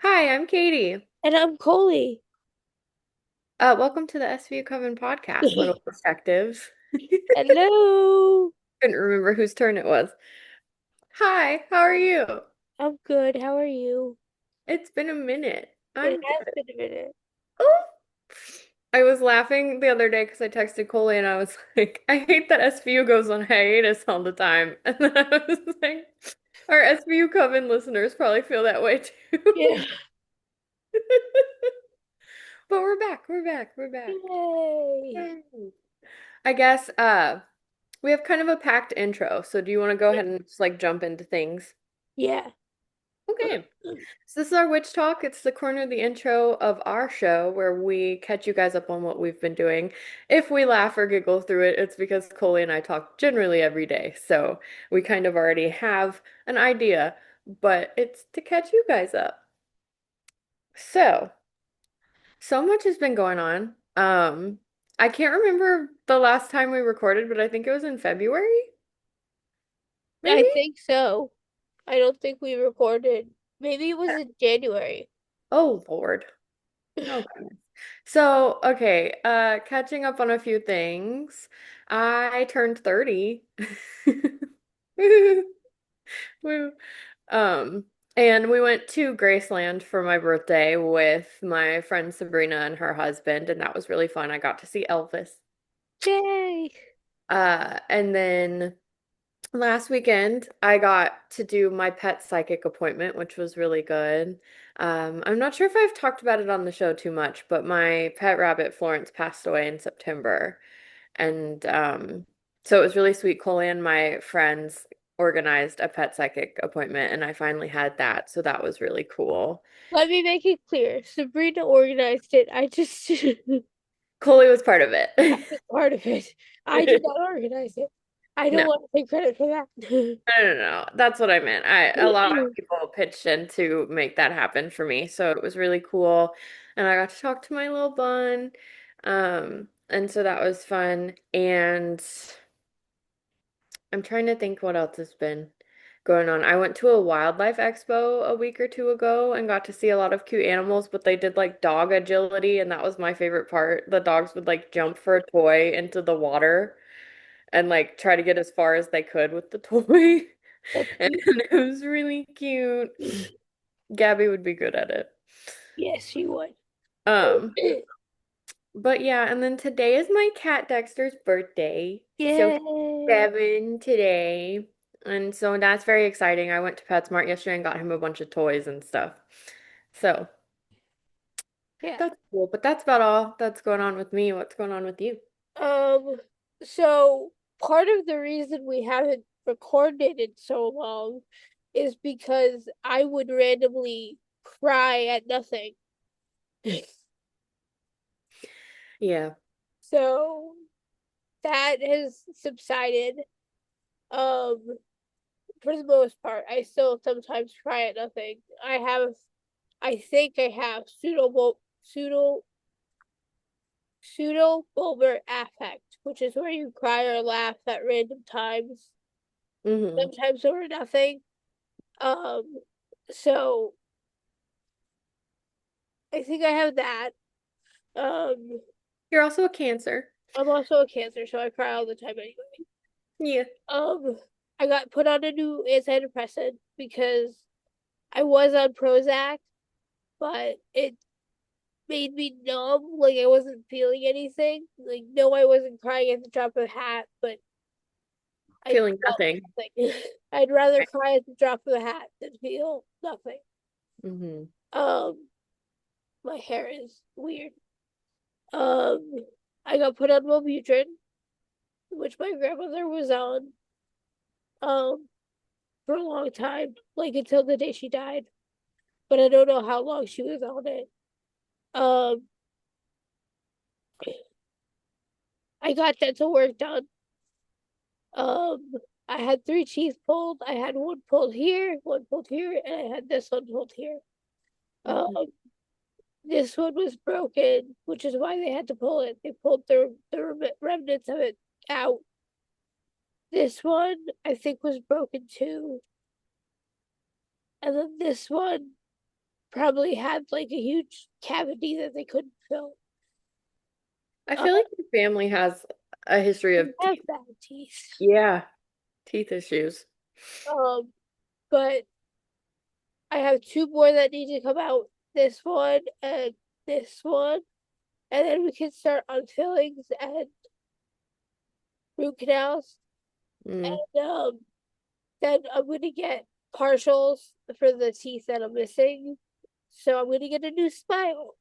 Hi, I'm Katie. And I'm Koli. Welcome to the SVU Coven podcast, Little Perspectives. Hello. Couldn't remember whose turn it was. Hi, how are you? I'm good. How are you? It's been a minute. It I'm has good. been a minute. Oh, I was laughing the other day because I texted Coley and I was like, I hate that SVU goes on hiatus all the time. And then I was like, our SVU Coven listeners probably feel that way too. Yeah. But we're back, we're back, we're back. Yay. Yay. I guess we have kind of a packed intro, so do you want to go ahead and just like jump into things? Yeah. Okay. So this is our witch talk. It's the corner of the intro of our show where we catch you guys up on what we've been doing. If we laugh or giggle through it, it's because Coley and I talk generally every day. So we kind of already have an idea, but it's to catch you guys up. So, so much has been going on. I can't remember the last time we recorded, but I think it was in February, I maybe? think so. I don't think we recorded. Maybe it was in January. Oh Lord. Oh goodness. So, okay, catching up on a few things. I turned 30. Woo. Um, and we went to Graceland for my birthday with my friend Sabrina and her husband, and that was really fun. I got to see Elvis. Yay. And then last weekend, I got to do my pet psychic appointment, which was really good. I'm not sure if I've talked about it on the show too much, but my pet rabbit Florence passed away in September. And so it was really sweet. Coley and my friends organized a pet psychic appointment, and I finally had that. So that was really cool. Let me make it clear. Sabrina organized it. I just Coley was part of I it. was part of it. I did not organize it. I don't No. want to take credit for that. No. That's what I meant. A lot of people pitched in to make that happen for me, so it was really cool. And I got to talk to my little bun. And so that was fun. And I'm trying to think what else has been going on. I went to a wildlife expo a week or two ago and got to see a lot of cute animals, but they did like dog agility, and that was my favorite part. The dogs would like jump for a toy into the water and like try to get as far as they could with the toy. That's And cute. it was really cute. Gabby would be good at it. Yes, she would. Um, but yeah, and then today is my cat Dexter's birthday. So he's Yay. 7 today. And so that's very exciting. I went to PetSmart yesterday and got him a bunch of toys and stuff. So Yeah. that's cool. But that's about all that's going on with me. What's going on with you? Um, so part of the reason we haven't recorded in so long is because I would randomly cry at nothing. Yeah. So that has subsided. Um, for the most part, I still sometimes cry at nothing. I think I have pseudo pseudo-bulbar affect, which is where you cry or laugh at random times, Hmm. sometimes over nothing. Um, so I think I have that. Um, You're also a Cancer. I'm also a Cancer, so I cry all the time anyway. Yeah. Um, I got put on a new antidepressant because I was on Prozac, but it made me numb, like I wasn't feeling anything. Like no, I wasn't crying at the drop of a hat, but I Feeling felt nothing. nothing. I'd rather cry at the drop of a hat than feel nothing. Hmm. Um, my hair is weird. Um, I got put on Wellbutrin, which my grandmother was on, um, for a long time, like until the day she died. But I don't know how long she was on it. Um, I got dental work done. Um, I had three teeth pulled. I had one pulled here, and I had this one pulled here. Hmm. Um, this one was broken, which is why they had to pull it. They pulled the remnants of it out. This one I think was broken too, and then this one. probably had like a huge cavity that they couldn't fill. I Uh, feel like your family has a history of we have teeth. bad teeth. Yeah, teeth issues. Um, but I have two more that need to come out. This one and this one, and then we can start on fillings and root canals. Mm. And then I'm gonna get partials for the teeth that I'm missing. So I'm gonna get a new smile.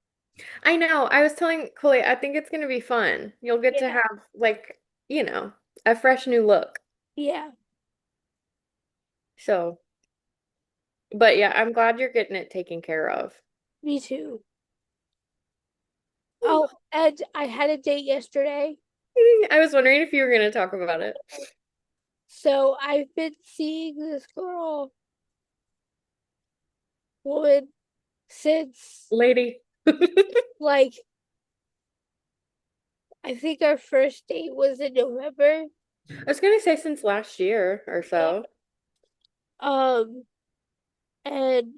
I know. I was telling Koli, I think it's gonna be fun. You'll get to Yeah, have like, you know, a fresh new look. yeah, So, but yeah, I'm glad you're getting it taken care of. me too. Oh, and I had a date yesterday. I was wondering if you were gonna talk about it. So I've been seeing this woman, since Lady. like I think our first date was in November. I was gonna say since last year or Yeah. so. Um, and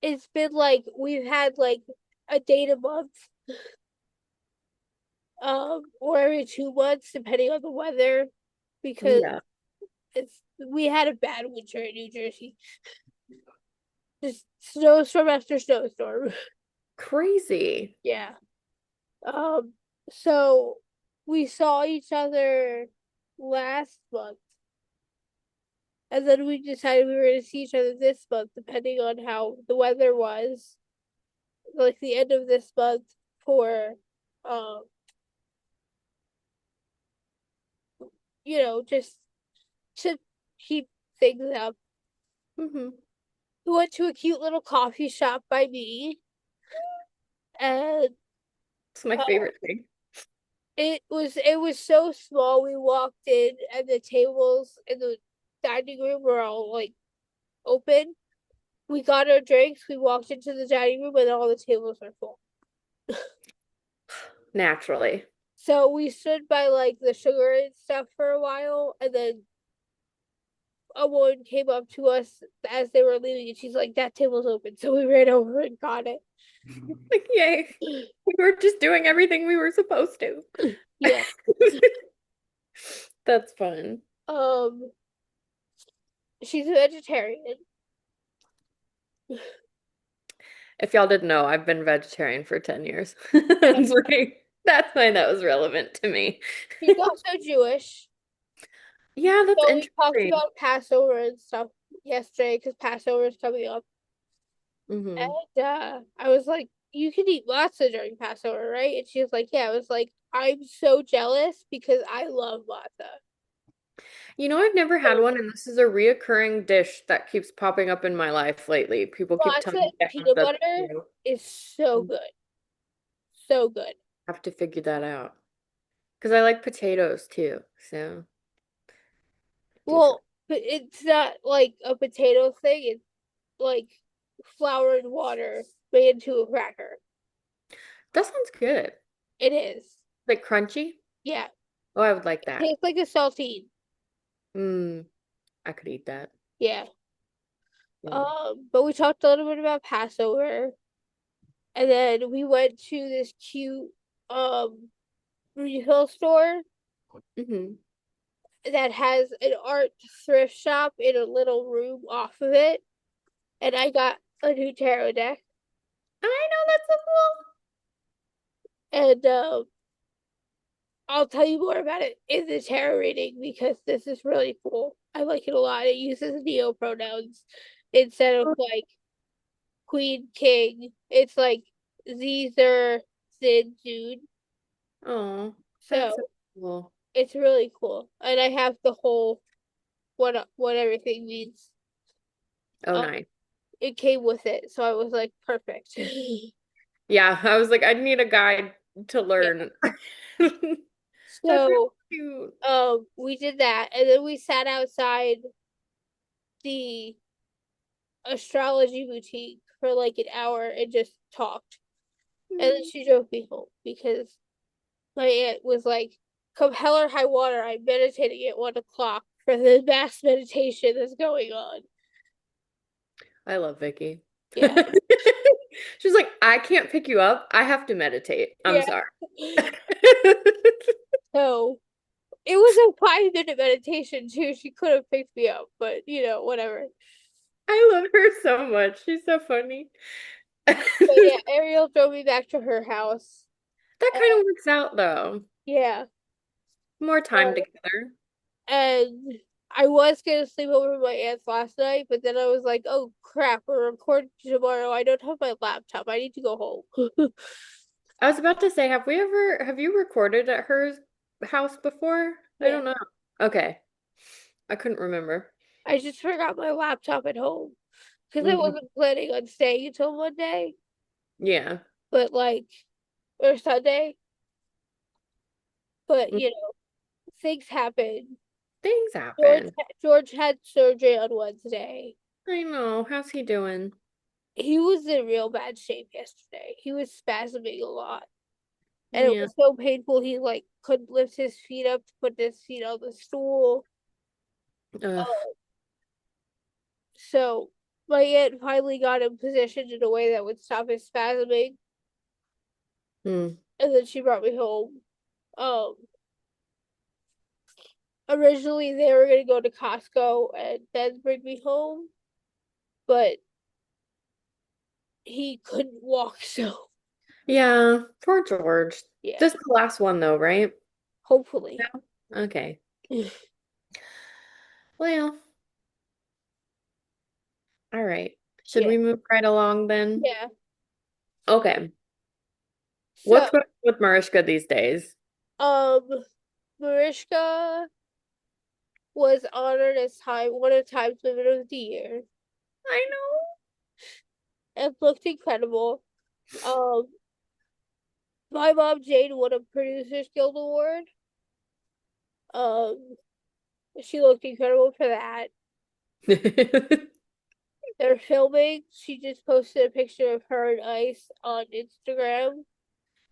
it's been like we've had like a date a month, or every 2 months, depending on the weather, because Yeah. we had a bad winter in New Jersey. Just snowstorm after snowstorm. Crazy. Yeah. Um, so we saw each other last month, and then we decided we were going to see each other this month, depending on how the weather was, like the end of this month for, um, just to keep things up. Hmm. We went to a cute little coffee shop by me, and It's my uh, favorite thing. it was so small. We walked in, and the tables in the dining room were all like open. We got our drinks. We walked into the dining room, and all the tables were full. Naturally. So we stood by like the sugar and stuff for a while, and then a woman came up to us as they were leaving, and she's like, "That table's open." So we ran over and got it. Like, yay. We were just doing everything we were supposed to. Yeah. That's fun. Um, she's a vegetarian. If y'all didn't know, I've been vegetarian for 10 years. That's why that was relevant to me. She's also Jewish. Yeah, that's So we talked interesting. about Passover and stuff yesterday because Passover is coming up. Hmm. And I was like, "You can eat matzah during Passover, right?" And she was like, "Yeah." I was like, "I'm so jealous because I love matzah." You know, I've never had So one, and this is a reoccurring dish that keeps popping up in my life lately. People keep telling matzah me and I have peanut the, butter is so good. So good. have to figure that out. Because I like potatoes too, so different. Well, but it's not like a potato thing. It's like flour and water made into a cracker. That sounds good. It is. Like crunchy. Yeah. Oh, I would like It that. tastes like a saltine. Mm, I could eat that. Yeah. Yeah. But we talked a little bit about Passover, and then we went to this cute retail store Hmm. that has an art thrift shop in a little room off of it, and I got a new tarot deck. I know that's so And I'll tell you more about it in the tarot reading because this is really cool. I like it a lot. It uses neo pronouns instead of cool. like queen, king. It's like Caesar, Sid, Jude. Oh, that's so So cool. it's really cool. And I have the whole what everything means. Oh, Um, nice. it came with it, so I was like, perfect. Yeah, I was like, I need a guide to Yeah. learn. That's really So cute. we did that, and then we sat outside the astrology boutique for like an hour and just talked. And then Mm. she drove me home because my aunt was like, "Come hell or high water, I'm meditating at 1 o'clock for the mass meditation that's going on." I love Vicky. Yeah. She's like, I can't pick you up. I have to meditate. I'm Yeah. sorry. So it was a 5 minute meditation too. She could have picked me up, but whatever. I love her so much. She's so funny. But yeah, Ariel drove me back to her house. That And, kind of works out though. yeah. More time Uh, together. and I was gonna sleep over at my aunt's last night, but then I was like, oh crap, we're recording tomorrow. I don't have my laptop. I need to go home. I was about to say, have you recorded at her house before? I Yeah. don't know. Okay. I couldn't remember. I just forgot my laptop at home because I Hmm. wasn't planning on staying until Monday, Yeah. but like, or Sunday. But Mm. things happen. Things George happen. George had surgery on Wednesday. I know. How's he doing? He was in real bad shape yesterday. He was spasming a lot. And it Yeah. was so painful he like couldn't lift his feet up to put his feet on the stool. Ugh. Uh, so my aunt finally got him positioned in a way that would stop his spasming, Mm. and then she brought me home. Um, Originally they were gonna go to Costco and then bring me home, but he couldn't walk, so Yeah. Poor George. yeah, This is the last one though, right? hopefully. No? Okay. Well, all right. Should Yeah, we move right along then? yeah. Okay. So, What's going on with Mariska these days? um, Mariska was honored as one of Time's Women of the Year I know. and looked incredible. Um, my mom Jane won a Producers Guild Award. Um, she looked incredible for that. They're filming. She just posted a picture of her and Ice on Instagram.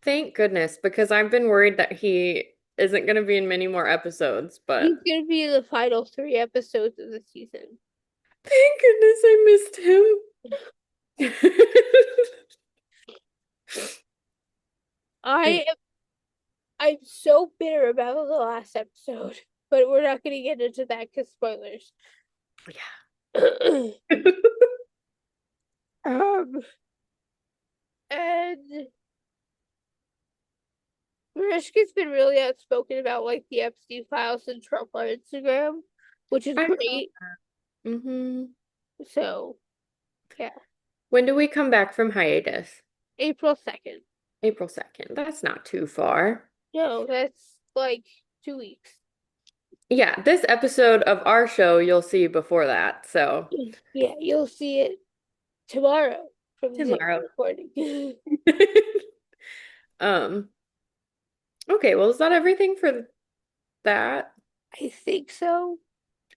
Thank goodness, because I've been worried that he isn't going to be in many more episodes, but He's gonna be in the final 3 episodes of the season. thank goodness I missed him. I I- am I'm so bitter about the last episode, but we're not gonna get into that because spoilers. Yeah. um, and Marishka's been really outspoken about like the Epstein files and Trump on Instagram, which is I saw great. that. So yeah, When do we come back from hiatus? April 2nd. April 2nd. That's not too far. No, that's like 2 weeks. Yeah, this episode of our show you'll see before that. So Yeah, you'll see it tomorrow from the day tomorrow. of recording. Um, okay, well, is that everything for that? I think so.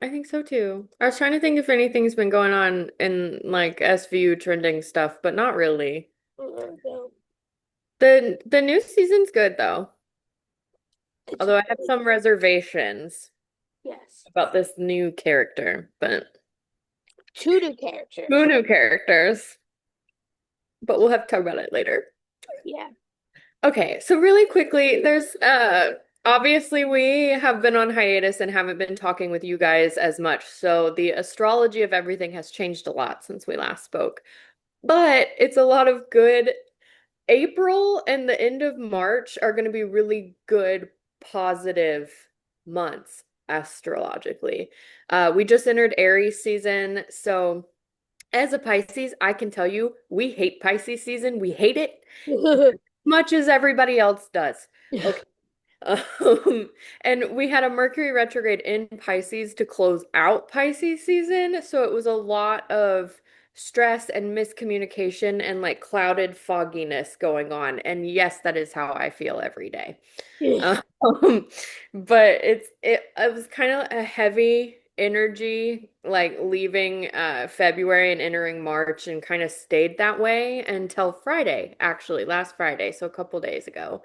I think so too. I was trying to think if anything's been going on in like SVU trending stuff, but not really. No, The new season's good though. it's Although I have really some reservations yes. about this new character, but Two new two characters. new characters. But we'll have to talk about it later. Yeah. Okay, so really quickly, there's obviously we have been on hiatus and haven't been talking with you guys as much. So the astrology of everything has changed a lot since we last spoke. But it's a lot of good. April and the end of March are going to be really good, positive months astrologically. We just entered Aries season, so as a Pisces, I can tell you we hate Pisces season. We hate it much as everybody else does. Okay. And we had a Mercury retrograde in Pisces to close out Pisces season, so it was a lot of stress and miscommunication and like clouded fogginess going on. And yes, that is how I feel every day. Um, but it was kind of a heavy energy, like leaving February and entering March, and kind of stayed that way until Friday, actually, last Friday, so a couple days ago.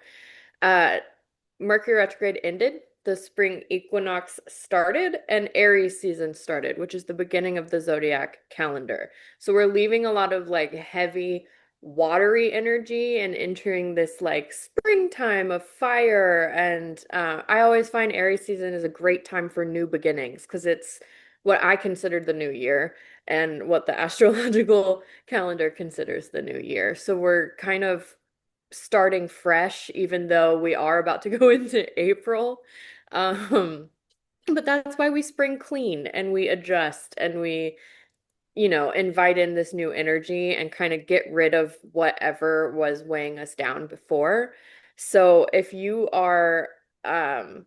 Uh, Mercury retrograde ended, the spring equinox started, and Aries season started, which is the beginning of the zodiac calendar. So we're leaving a lot of like heavy watery energy and entering this like springtime of fire. And I always find Aries season is a great time for new beginnings because it's what I consider the new year and what the astrological calendar considers the new year. So we're kind of starting fresh, even though we are about to go into April. Um, but that's why we spring clean and we adjust and we invite in this new energy and kind of get rid of whatever was weighing us down before. So if you are um,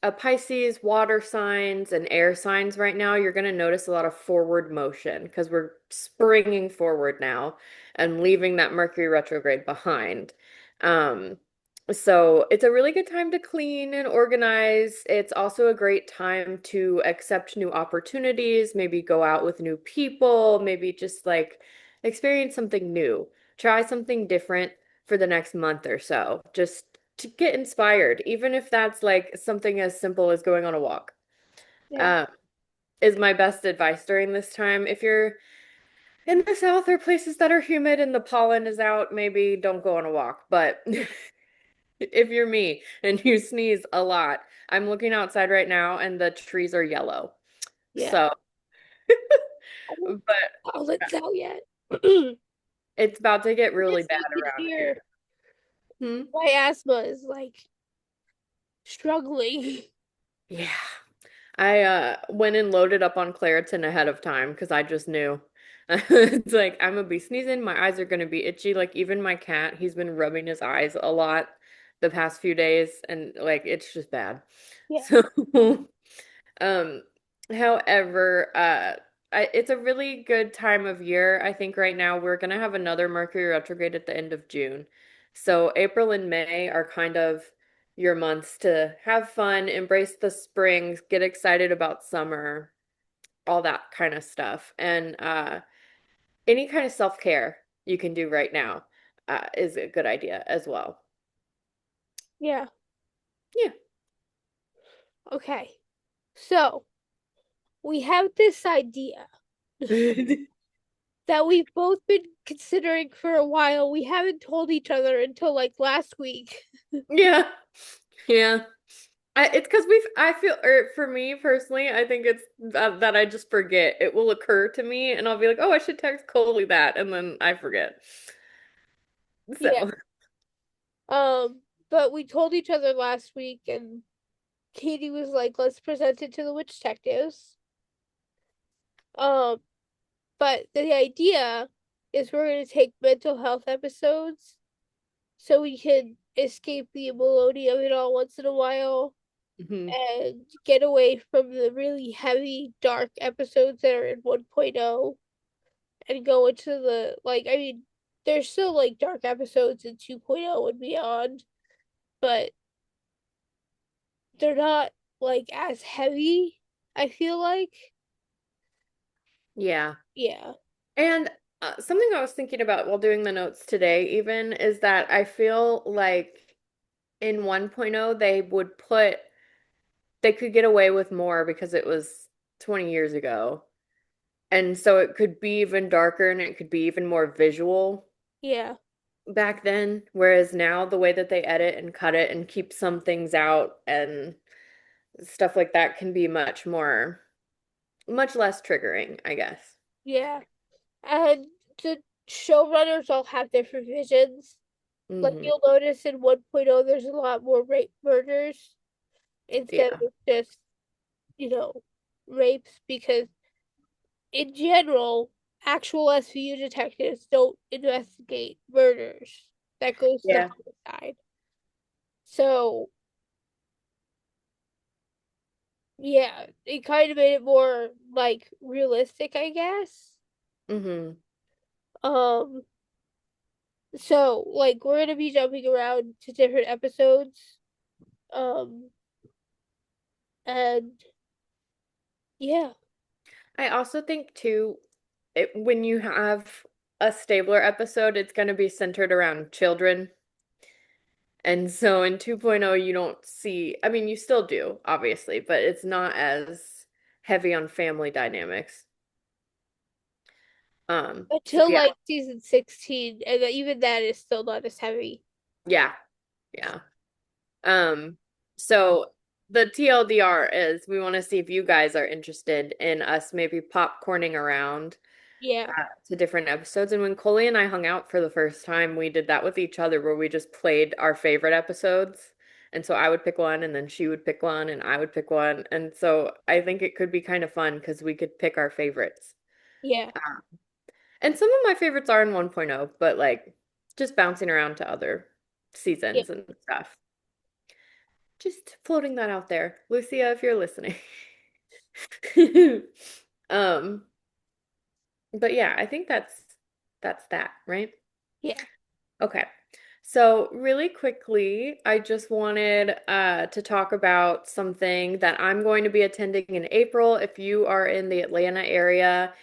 a Pisces, water signs, and air signs right now, you're going to notice a lot of forward motion because we're springing forward now and leaving that Mercury retrograde behind. Um, so it's a really good time to clean and organize. It's also a great time to accept new opportunities, maybe go out with new people, maybe just like experience something new, try something different for the next month or so. Just to get inspired, even if that's like something as simple as going on a walk, Yeah. uh, is my best advice during this time. If you're in the South or places that are humid and the pollen is out, maybe don't go on a walk. But if you're me and you sneeze a lot, I'm looking outside right now and the trees are yellow. Yeah. So, I don't but call it out yet. I it's about to get really guess bad you can around here. hear Hmm? my asthma is like struggling. Yeah. I went and loaded up on Claritin ahead of time because I just knew. It's like I'm gonna be sneezing, my eyes are gonna be itchy. Like even my cat, he's been rubbing his eyes a lot the past few days, and like it's just bad. Yeah. So, um, however, it's a really good time of year. I think right now we're gonna have another Mercury retrograde at the end of June. So April and May are kind of your months to have fun, embrace the springs, get excited about summer, all that kind of stuff. And any kind of self-care you can do right now is a good idea as well. Yeah. Yeah. Okay. So we have this idea that we've both been considering for a while. We haven't told each other until like last week. Yeah. Yeah. It's because I feel, or for me personally, I think it's that I just forget. It will occur to me and I'll be like, oh, I should text Coley that. And then I forget. Yeah. So, But we told each other last week, and Katie was like, let's present it to the witch detectives. Um, but the idea is we're gonna take mental health episodes so we can escape the melody of it all once in a while mhm. and get away from the really heavy, dark episodes that are in 1.0 and go into the like I mean, there's still like dark episodes in 2.0 and beyond, but they're not like as heavy, I feel like. Yeah. Yeah. And something I was thinking about while doing the notes today, even, is that I feel like in 1.0, they could get away with more because it was 20 years ago. And so it could be even darker and it could be even more visual Yeah. back then. Whereas now, the way that they edit and cut it and keep some things out and stuff like that can be much less triggering, I guess. Yeah. And the showrunners all have different visions. Like Hmm. you'll notice in 1.0 there's a lot more rape murders instead Yeah. of just, you know, rapes because in general, actual SVU detectives don't investigate murders. That goes to the Yeah. homicide. So yeah, it kind of made it more like realistic, I guess. Hmm. Um, so like we're gonna be jumping around to different episodes. Um, and yeah, I also think too, when you have a Stabler episode, it's going to be centered around children. And so in 2.0, you don't see, I mean, you still do, obviously, but it's not as heavy on family dynamics. So Until yeah, like season 16, and even that is still not as heavy. yeah, yeah. Um, so the TLDR is we want to see if you guys are interested in us maybe popcorning around Yeah, to different episodes. And when Coley and I hung out for the first time, we did that with each other where we just played our favorite episodes. And so I would pick one, and then she would pick one, and I would pick one. And so I think it could be kind of fun because we could pick our favorites. yeah, And some of my favorites are in 1.0, but like just bouncing around to other yeah, seasons and stuff. Just floating that out there. Lucia, if you're listening. Um, but yeah, I think that's that, right? yeah, Okay. So really quickly, I just wanted to talk about something that I'm going to be attending in April. If you are in the Atlanta area,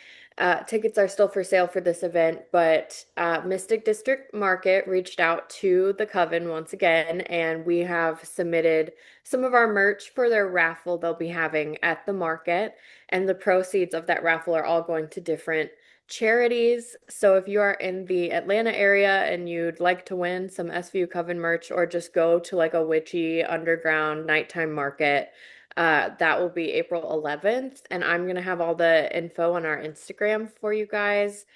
tickets are still for sale for this event, but Mystic District Market reached out to the Coven once again, and we have submitted some of our merch for their raffle they'll be having at the market, and the proceeds of that raffle are all going to different charities. So if you are in the Atlanta area and you'd like to win some SVU Coven merch or just go to like a witchy underground nighttime market, that will be April 11th. And I'm gonna have all the info on our Instagram for you guys.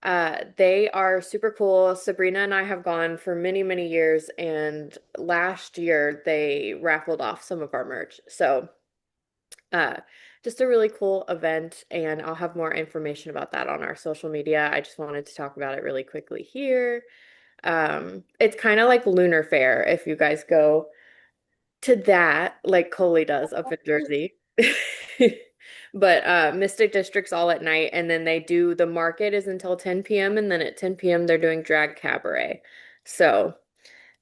They are super cool. Sabrina and I have gone for many, many years, and last year they raffled off some of our merch. So uh, just a really cool event, and I'll have more information about that on our social media. I just wanted to talk about it really quickly here. It's kind of like Lunar Fair if you guys go to that, like Coley does up in Jersey. But Mystic District's all at night, and then they do the market is until 10 p.m. and then at 10 p.m. they're doing drag cabaret. So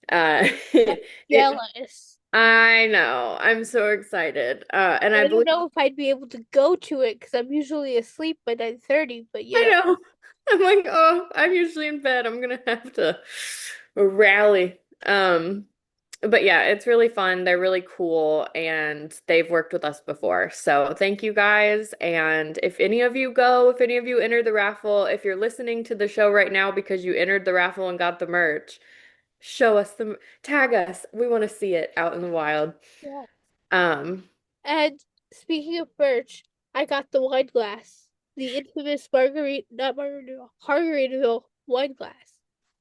I'm it jealous. I know. I'm so excited. And I I don't believe know if I'd be able to go to it because I'm usually asleep by 9:30, but you I know. know. I'm like, oh, I'm usually in bed. I'm gonna have to rally. But yeah, it's really fun. They're really cool and they've worked with us before. So thank you guys. And if any of you go, if any of you enter the raffle, if you're listening to the show right now because you entered the raffle and got the merch, show us tag us. We want to see it out in the wild. Yeah. Um, And speaking of merch, I got the wine glass. The infamous Margarita, not Margaritaville, Margaritaville wine glass.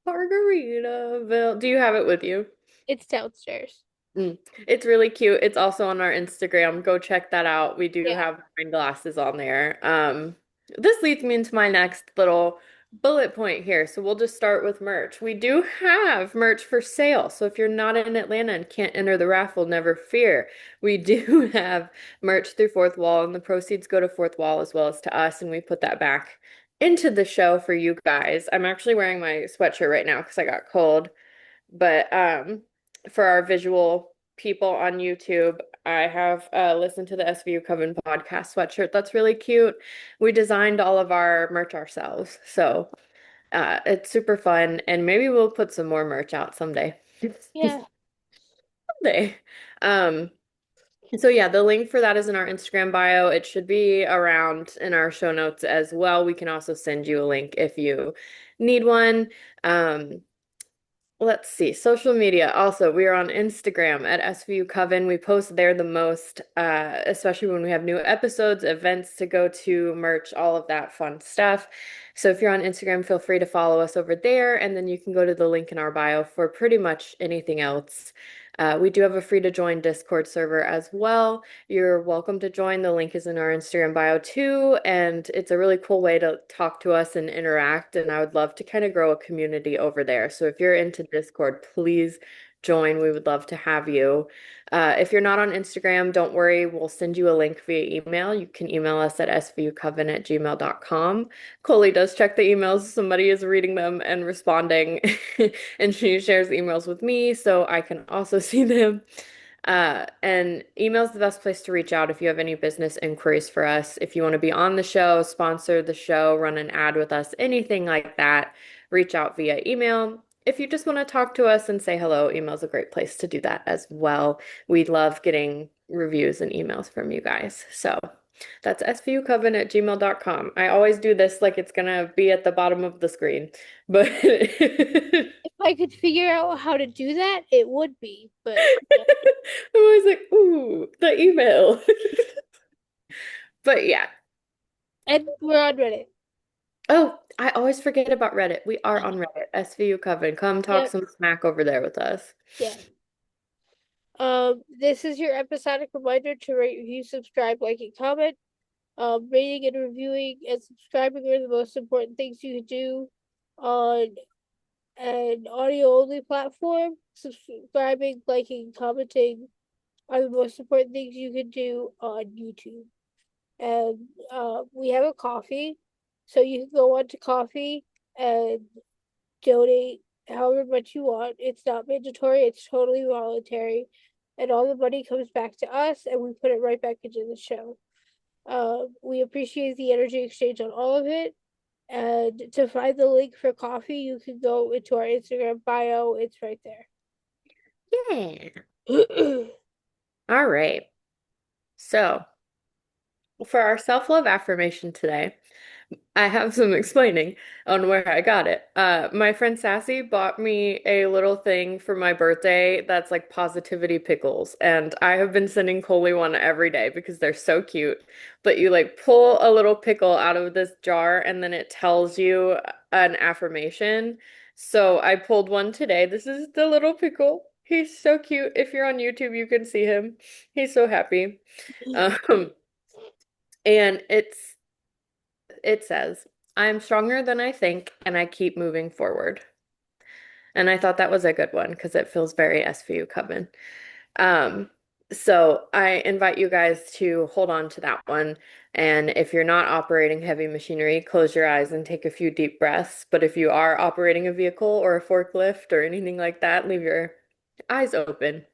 Margaritaville. Do you have it with you? It's downstairs. Mm. It's really cute. It's also on our Instagram. Go check that out. We do Yeah. have wine glasses on there. This leads me into my next little bullet point here. So we'll just start with merch. We do have merch for sale. So if you're not in Atlanta and can't enter the raffle, never fear. We do have merch through Fourth Wall, and the proceeds go to Fourth Wall as well as to us, and we put that back into the show for you guys. I'm actually wearing my sweatshirt right now because I got cold. But for our visual people on YouTube, I have listened to the SVU Coven podcast sweatshirt. That's really cute. We designed all of our merch ourselves. So it's super fun. And maybe we'll put some more merch out someday. Yeah. Someday. Um, so yeah, the link for that is in our Instagram bio. It should be around in our show notes as well. We can also send you a link if you need one. Um, Let's see, social media. Also, we are on Instagram at SVU Coven. We post there the most, especially when we have new episodes, events to go to, merch, all of that fun stuff. So if you're on Instagram, feel free to follow us over there, and then you can go to the link in our bio for pretty much anything else. We do have a free to join Discord server as well. You're welcome to join. The link is in our Instagram bio too, and it's a really cool way to talk to us and interact. And I would love to kind of grow a community over there. So if you're into Discord, please join. We would love to have you. If you're not on Instagram, don't worry. We'll send you a link via email. You can email us at svucoven@gmail.com. Coley does check the emails. Somebody is reading them and responding, and she shares emails with me, so I can also see them. And email is the best place to reach out if you have any business inquiries for us. If you want to be on the show, sponsor the show, run an ad with us, anything like that, reach out via email. If you just want to talk to us and say hello, email is a great place to do that as well. We love getting reviews and emails from you guys. So. That's svucoven@gmail.com. I always do this like it's gonna be at the bottom of the screen. But I'm If I could figure out how to do that, it would be, but always like, ooh, the email. But yeah. and we're on Reddit. Oh, I always forget about Reddit. We are on Reddit. SVU Coven. Come talk Yep, some smack over there with us. yeah. This is your episodic reminder to rate, review, subscribe, like, and comment. Rating and reviewing and subscribing are the most important things you can do on an audio only platform. Subscribing, liking, and commenting are the most important things you can do on YouTube. And we have a coffee, so you can go on to coffee and donate however much you want. It's not mandatory, it's totally voluntary. And all the money comes back to us and we put it right back into the show. We appreciate the energy exchange on all of it. And to find the link for coffee, you can go into our Instagram bio. It's right Yeah. there. All right. So, for our self-love affirmation today, I have some explaining on where I got it. My friend Sassy bought me a little thing for my birthday that's like positivity pickles, and I have been sending Coley one every day because they're so cute. But you like pull a little pickle out of this jar, and then it tells you an affirmation. So I pulled one today. This is the little pickle. He's so cute. If you're on YouTube, you can see him. He's so happy. Um, and it says, I am stronger than I think, and I keep moving forward. And I thought that was a good one because it feels very SVU Coven. Um, so I invite you guys to hold on to that one. And if you're not operating heavy machinery, close your eyes and take a few deep breaths. But if you are operating a vehicle or a forklift or anything like that, leave your eyes open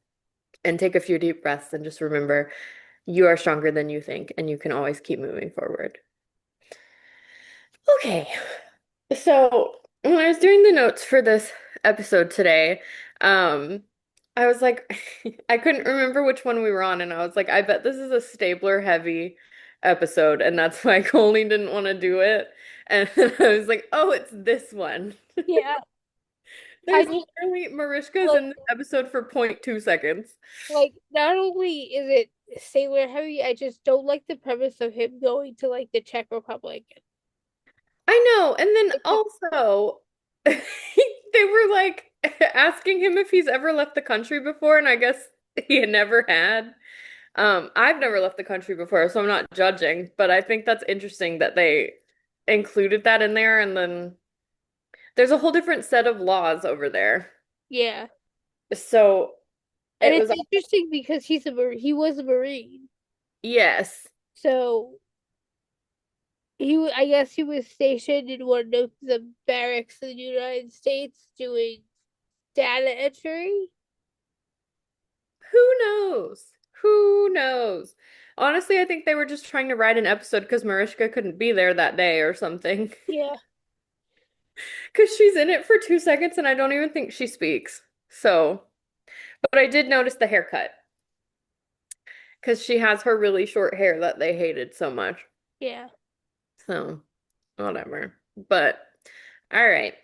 and take a few deep breaths and just remember you are stronger than you think, and you can always keep moving forward. Okay. So when I was doing the notes for this episode today, um, I was like, I couldn't remember which one we were on, and I was like, I bet this is a stapler heavy episode, and that's why Colleen didn't want to do it. And I was like, oh, it's this one. Yeah, I There's just literally Marishka's like in this episode for 0.2 seconds. not only is it sailor heavy, I just don't like the premise of him going to like the Czech Republic. I know. And then It's a- also, they were like asking him if he's ever left the country before, and I guess he had never had. I've never left the country before, so I'm not judging, but I think that's interesting that they included that in there, and then there's a whole different set of laws over there. yeah, So and it it's was, interesting because he was a Marine, yes. so I guess he was stationed in one of the barracks in the United States doing data entry. Who knows? Who knows? Honestly, I think they were just trying to write an episode because Mariska couldn't be there that day or something. Yeah, Because she's in it for 2 seconds and I don't even think she speaks. So, but I did notice the haircut because she has her really short hair that they hated so much. yeah. So, whatever. But, all right.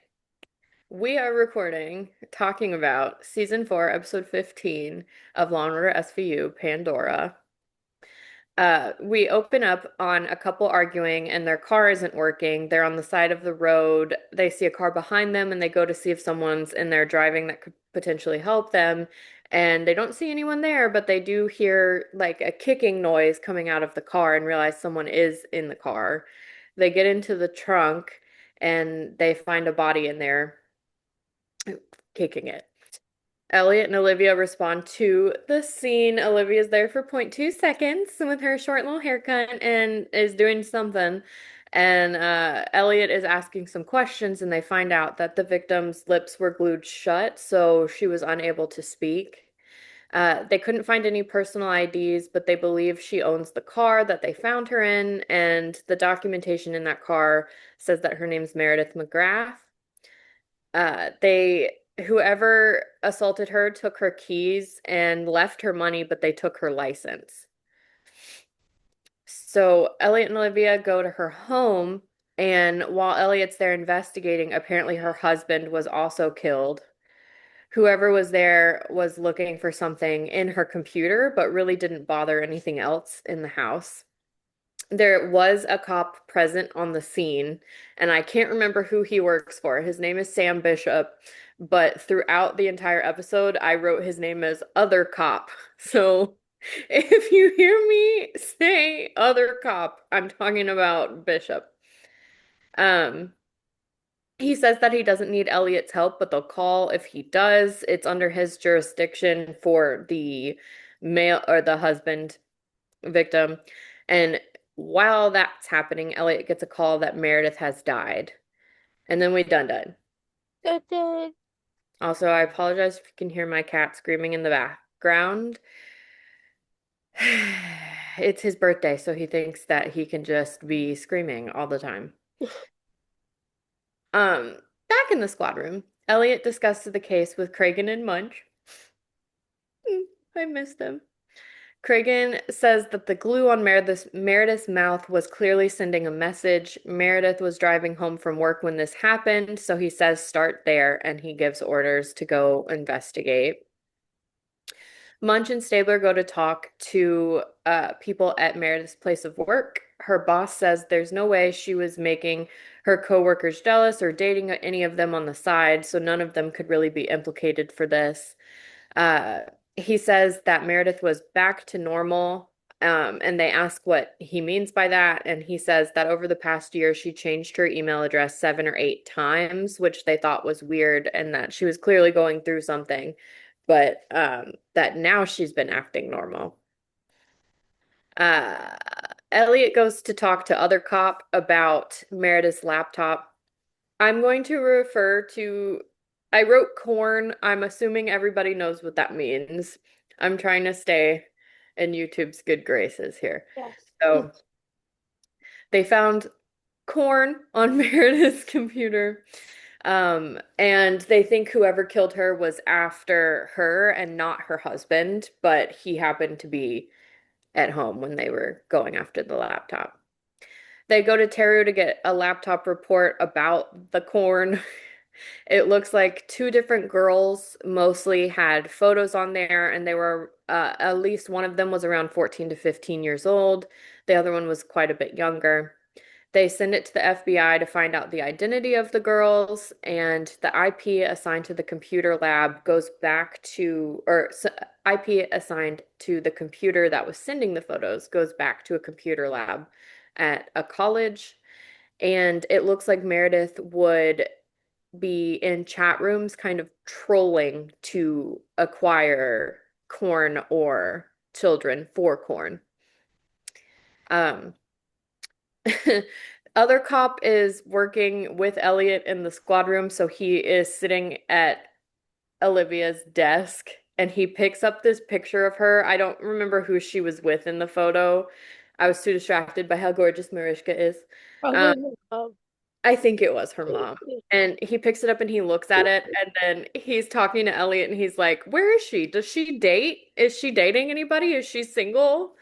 We are recording, talking about season 4, episode 15 of Law and Order SVU, Pandora. We open up on a couple arguing and their car isn't working. They're on the side of the road. They see a car behind them and they go to see if someone's in there driving that could potentially help them. And they don't see anyone there, but they do hear like a kicking noise coming out of the car and realize someone is in the car. They get into the trunk and they find a body in there kicking it. Elliot and Olivia respond to the scene. Olivia's there for 0.2 seconds with her short little haircut and is doing something. And Elliot is asking some questions, and they find out that the victim's lips were glued shut, so she was unable to speak. They couldn't find any personal IDs, but they believe she owns the car that they found her in, and the documentation in that car says that her name's Meredith McGrath. They whoever assaulted her took her keys and left her money, but they took her license. So Elliot and Olivia go to her home, and while Elliot's there investigating, apparently her husband was also killed. Whoever was there was looking for something in her computer, but really didn't bother anything else in the house. There was a cop present on the scene, and I can't remember who he works for. His name is Sam Bishop, but throughout the entire episode, I wrote his name as Other Cop. So if you hear me say Other Cop, I'm talking about Bishop. Um, he says that he doesn't need Elliot's help, but they'll call if he does. It's under his jurisdiction for the male or the husband victim. And while that's happening, Elliot gets a call that Meredith has died. And then we done. Dun, Also, I apologize if you can hear my cat screaming in the background. It's his birthday, so he thinks that he can just be screaming all the time. Um, Back in the squad room, Elliot discusses the case with Kragen and Munch. I missed them. Kragen says that the glue on Meredith's mouth was clearly sending a message. Meredith was driving home from work when this happened, so he says start there, and he gives orders to go investigate. Munch and Stabler go to talk to people at Meredith's place of work. Her boss says there's no way she was making her coworkers jealous or dating any of them on the side, so none of them could really be implicated for this. Uh, he says that Meredith was back to normal, and they ask what he means by that. And he says that over the past year, she changed her email address 7 or 8 times, which they thought was weird, and that she was clearly going through something, but that now she's been acting normal. Uh, Elliot goes to talk to other cop about Meredith's laptop. I'm going to refer to, I wrote corn. I'm assuming everybody knows what that means. I'm trying to stay in YouTube's good graces here. yes. So they found corn on Meredith's computer. And they think whoever killed her was after her and not her husband, but he happened to be at home when they were going after the laptop. They go to Teru to get a laptop report about the corn. It looks like two different girls mostly had photos on there, and they were at least one of them was around 14 to 15 years old. The other one was quite a bit younger. They send it to the FBI to find out the identity of the girls, and the IP assigned to the computer lab goes back to, IP assigned to the computer that was sending the photos goes back to a computer lab at a college. And it looks like Meredith would be in chat rooms kind of trolling to acquire corn or children for corn. Um, Other cop is working with Elliot in the squad room, so he is sitting at Olivia's desk and he picks up this picture of her. I don't remember who she was with in the photo. I was too distracted by how gorgeous Mariska is. Um, Probably my mom. I think it was her mom. And he picks it up and he looks at it, and then he's talking to Elliot and he's like, "Where is she? Does she date? Is she dating anybody? Is she single?"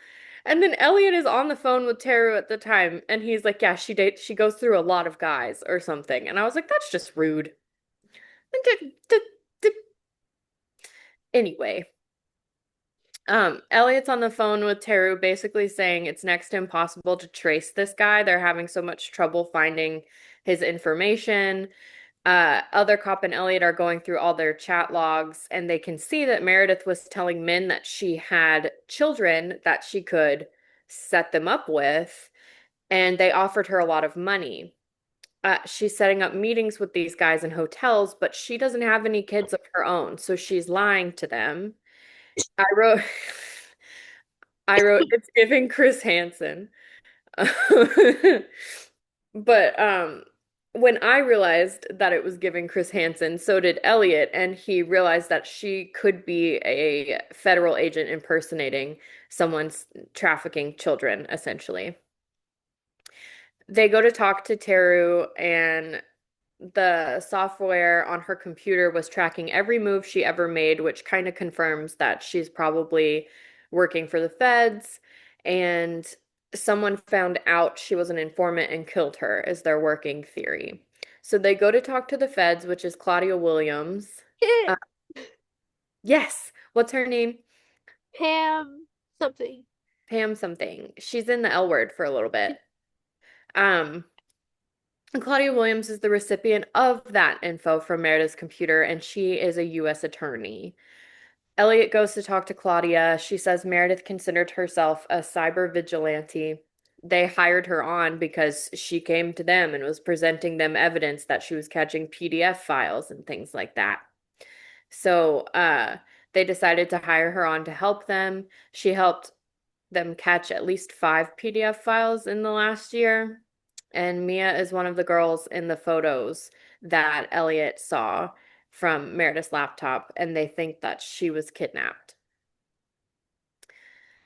And then Elliot is on the phone with Teru at the time and he's like, "Yeah, she goes through a lot of guys or something." And I was like, "That's just rude." Anyway, Elliot's on the phone with Teru basically saying it's next to impossible to trace this guy. They're having so much trouble finding his information. Other cop and Elliot are going through all their chat logs, and they can see that Meredith was telling Min that she had children that she could set them up with, and they offered her a lot of money. She's setting up meetings with these guys in hotels, but she doesn't have any kids of her own, so she's lying to them. I wrote, I wrote, it's giving Chris Hansen. But when I realized that it was giving Chris Hansen, so did Elliot, and he realized that she could be a federal agent impersonating someone's trafficking children, essentially. They go to talk to Teru, and the software on her computer was tracking every move she ever made, which kind of confirms that she's probably working for the feds. And someone found out she was an informant and killed her, is their working theory. So they go to talk to the feds, which is Claudia Williams. Uh, yes, what's her name? Pam something. Pam something. She's in the L word for a little bit. Um, and Claudia Williams is the recipient of that info from Meredith's computer, and she is a U.S. attorney. Elliot goes to talk to Claudia. She says Meredith considered herself a cyber vigilante. They hired her on because she came to them and was presenting them evidence that she was catching PDF files and things like that. So, they decided to hire her on to help them. She helped them catch at least 5 PDF files in the last year. And Mia is one of the girls in the photos that Elliot saw from Meredith's laptop, and they think that she was kidnapped.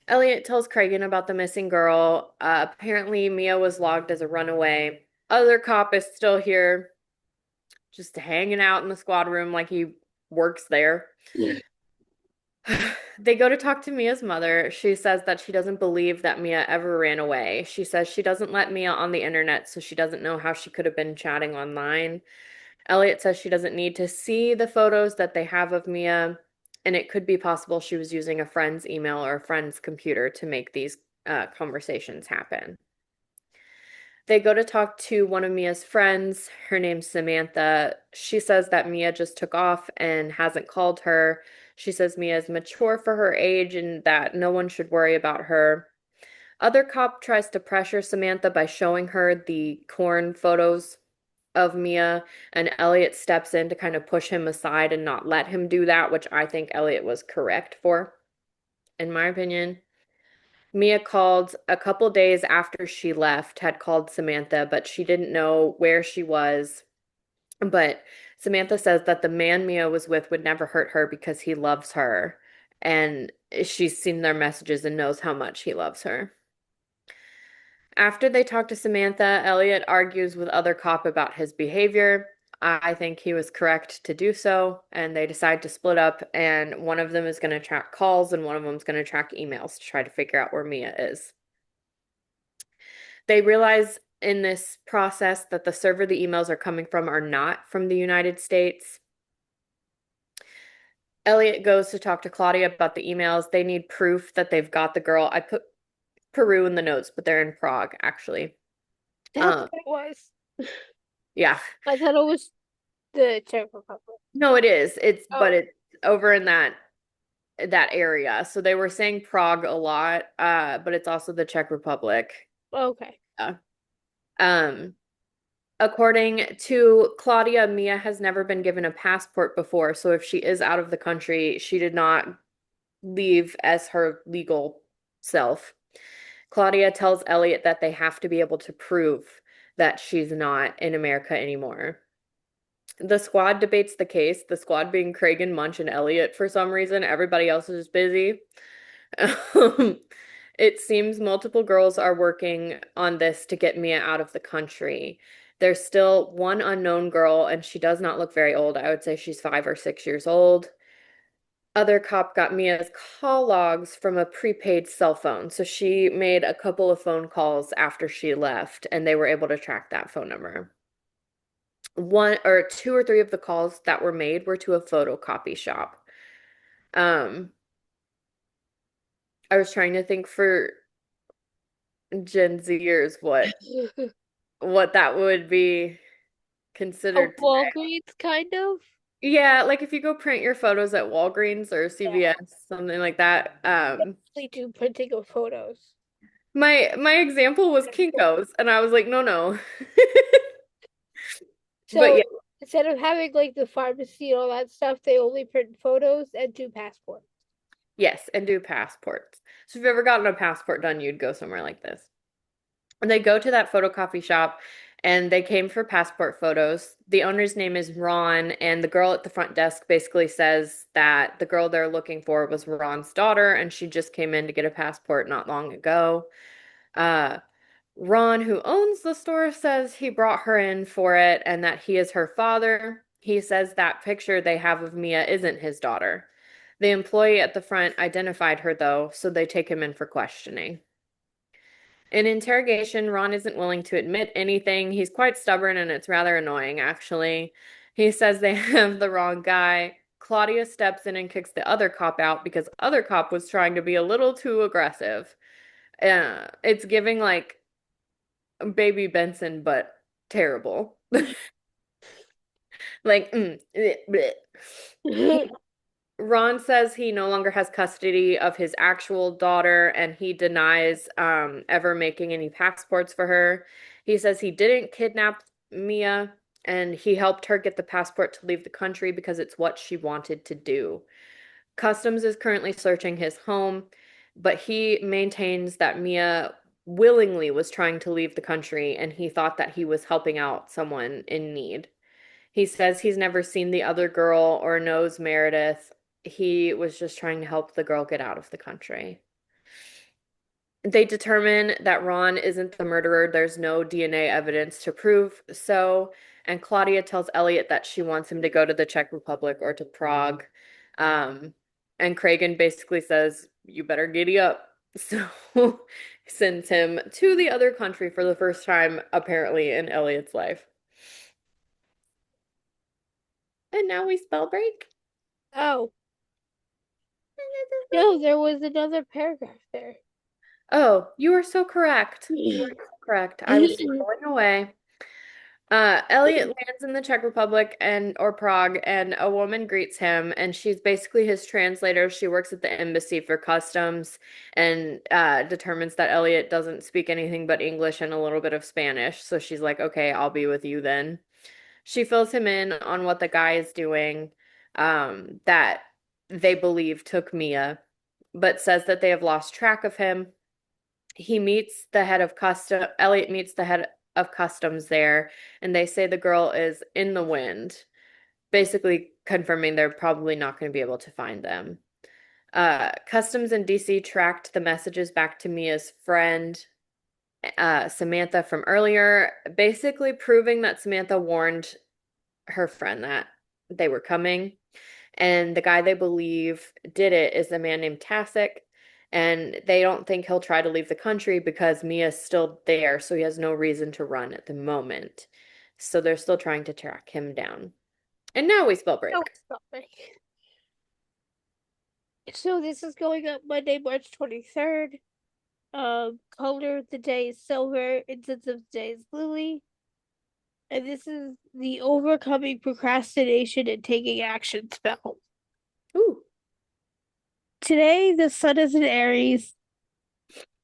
Elliot tells Kragan about the missing girl. Apparently, Mia was logged as a runaway. Other cop is still here, just hanging out in the squad room like he works there. They go to talk to Mia's mother. She says that she doesn't believe that Mia ever ran away. She says she doesn't let Mia on the internet, so she doesn't know how she could have been chatting online. Elliot says she doesn't need to see the photos that they have of Mia, and it could be possible she was using a friend's email or a friend's computer to make these conversations happen. They go to talk to one of Mia's friends. Her name's Samantha. She says that Mia just took off and hasn't called her. She says Mia is mature for her age and that no one should worry about her. Other cop tries to pressure Samantha by showing her the corn photos of Mia, and Elliot steps in to kind of push him aside and not let him do that, which I think Elliot was correct for, in my opinion. Mia called a couple days after she left, had called Samantha, but she didn't know where she was. But Samantha says that the man Mia was with would never hurt her because he loves her. And she's seen their messages and knows how much he loves her. After they talk to Samantha, Elliot argues with other cop about his behavior. I think he was correct to do so, and they decide to split up, and one of them is going to track calls and one of them is going to track emails to try to figure out where Mia is. They realize in this process that the server the emails are coming from are not from the United States. Elliot goes to talk to Claudia about the emails. They need proof that they've got the girl. I put Peru in the notes, but they're in Prague, actually. That's Um, what it was. yeah. I thought it was the Czech Republic. No, it is. But Oh, it's over in that area. So they were saying Prague a lot, but it's also the Czech Republic. okay. Yeah. Um, According to Claudia, Mia has never been given a passport before, so if she is out of the country, she did not leave as her legal self. Claudia tells Elliot that they have to be able to prove that she's not in America anymore. The squad debates the case, the squad being Kragan, Munch, and Elliot for some reason. Everybody else is busy. Um, it seems multiple girls are working on this to get Mia out of the country. There's still one unknown girl, and she does not look very old. I would say she's 5 or 6 years old. Other cop got Mia's call logs from a prepaid cell phone. So she made a couple of phone calls after she left, and they were able to track that phone number. One or two or three of the calls that were made were to a photocopy shop. Um, I was trying to think for Gen Zers what that would be A considered today. Walgreens, kind of. Yeah, like if you go print your photos at Walgreens or Yeah, CVS, something like that. they do printing of photos. My example was Kinko's, and I was like, no, no. But yeah, So instead of having like the pharmacy and all that stuff, they only print photos and do passports. yes, and do passports. So if you've ever gotten a passport done, you'd go somewhere like this. And they go to that photocopy shop and they came for passport photos. The owner's name is Ron, and the girl at the front desk basically says that the girl they're looking for was Ron's daughter, and she just came in to get a passport not long ago. Uh, Ron, who owns the store, says he brought her in for it and that he is her father. He says that picture they have of Mia isn't his daughter. The employee at the front identified her, though, so they take him in for questioning. In interrogation, Ron isn't willing to admit anything. He's quite stubborn and it's rather annoying, actually. He says they have the wrong guy. Claudia steps in and kicks the other cop out because other cop was trying to be a little too aggressive. It's giving like Baby Benson, but terrible. Like, bleh, bleh. He Ron says he no longer has custody of his actual daughter and he denies ever making any passports for her. He says he didn't kidnap Mia and he helped her get the passport to leave the country because it's what she wanted to do. Customs is currently searching his home, but he maintains that Mia willingly was trying to leave the country and he thought that he was helping out someone in need. He says he's never seen the other girl or knows Meredith. He was just trying to help the girl get out of the country. They determine that Ron isn't the murderer. There's no DNA evidence to prove so. And Claudia tells Elliot that she wants him to go to the Czech Republic or to Prague. Um, and Kragan basically says, "You better giddy up." So sends him to the other country for the first time, apparently, in Elliot's life. And now we spell break. Oh, no, there was another paragraph there. Oh, you are so correct. You are so correct. I was scrolling away. Elliot lands in the Czech Republic and or Prague, and a woman greets him, and she's basically his translator. She works at the embassy for customs and determines that Elliot doesn't speak anything but English and a little bit of Spanish. So she's like, "Okay, I'll be with you then." She fills him in on what the guy is doing, that they believe took Mia, but says that they have lost track of him. He meets the head of custom, Elliot meets the head of customs there, and they say the girl is in the wind, basically confirming they're probably not going to be able to find them. Customs in DC tracked the messages back to Mia's friend, Samantha, from earlier, basically proving that Samantha warned her friend that they were coming. And the guy they believe did it is a man named Tasic. And they don't think he'll try to leave the country because Mia's still there, so he has no reason to run at the moment. So they're still trying to track him down. And now we spell Oh, break. stop me. So this is going up Monday, March 23rd. Color of the day is silver, incense of the day is lily. And this is the overcoming procrastination and taking action spell. Ooh, Today, the sun is in Aries.